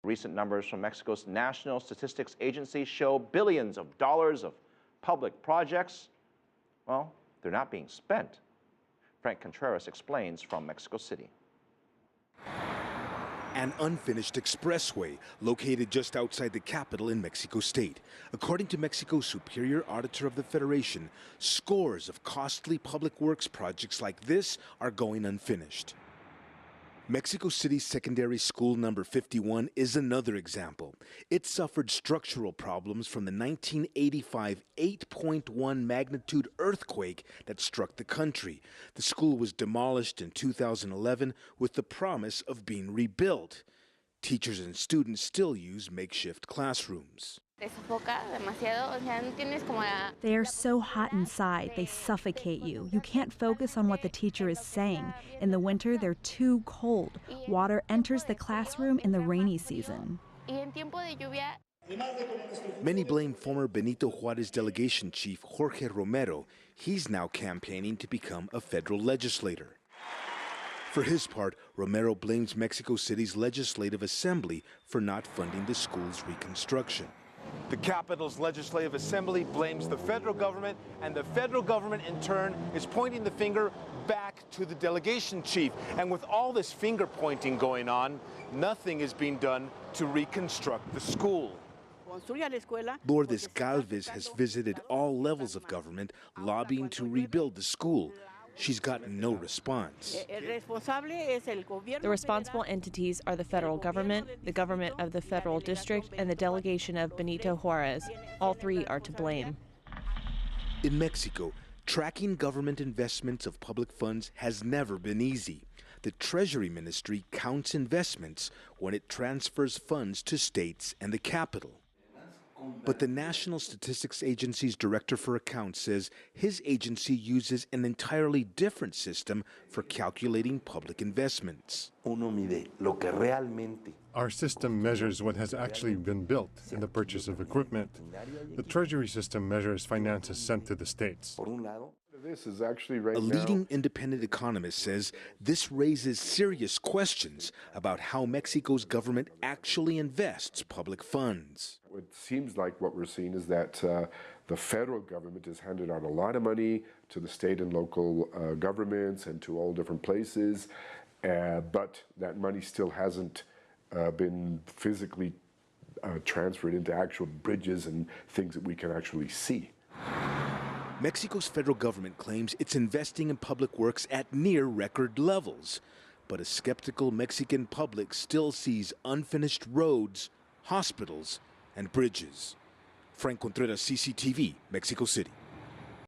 Recent numbers from Mexico's National Statistics Agency show billions of dollars of public projects, well, they're not being spent. Franc Contreras explains from Mexico City. An unfinished expressway located just outside the capital in Mexico State. According to Mexico's Superior Auditor of the Federation, scores of costly public works projects like this are going unfinished. Mexico City's secondary school number 51 is another example. It suffered structural problems from the 1985 8.1 magnitude earthquake that struck the country. The school was demolished in 2011 with the promise of being rebuilt. Teachers and students still use makeshift classrooms. They are so hot inside, they suffocate you. You can't focus on what the teacher is saying. In the winter, they're too cold. Water enters the classroom in the rainy season. Many blame former Benito Juárez delegation chief Jorge Romero. He's now campaigning to become a federal legislator. For his part, Romero blames Mexico City's Legislative Assembly for not funding the school's reconstruction. The capital's Legislative Assembly blames the federal government, and the federal government, in turn, is pointing the finger back to the delegation chief. And with all this finger pointing going on, nothing is being done to reconstruct the school. Lourdes Galvez has visited all levels of government, lobbying to rebuild the school. She's gotten no response. The responsible entities are the federal government of the federal district, and the delegation of Benito Juárez. All three are to blame. In Mexico, tracking government investments of public funds has never been easy. The Treasury Ministry counts investments when it transfers funds to states and the capital. But the National Statistics Agency's Director for Accounts says his agency uses an entirely different system for calculating public investments. Our system measures what has actually been built in the purchase of equipment. The Treasury system measures finances sent to the states. This is actually right A leading independent economist says this raises serious questions about how Mexico's government actually invests public funds. It seems like what we're seeing is that the federal government has handed out a lot of money to the state and local governments and to all different places, but that money still hasn't been physically transferred into actual bridges and things that we can actually see. Mexico's federal government claims it's investing in public works at near record levels, but a skeptical Mexican public still sees unfinished roads, hospitals, and bridges. Franc Contreras, CCTV, Mexico City.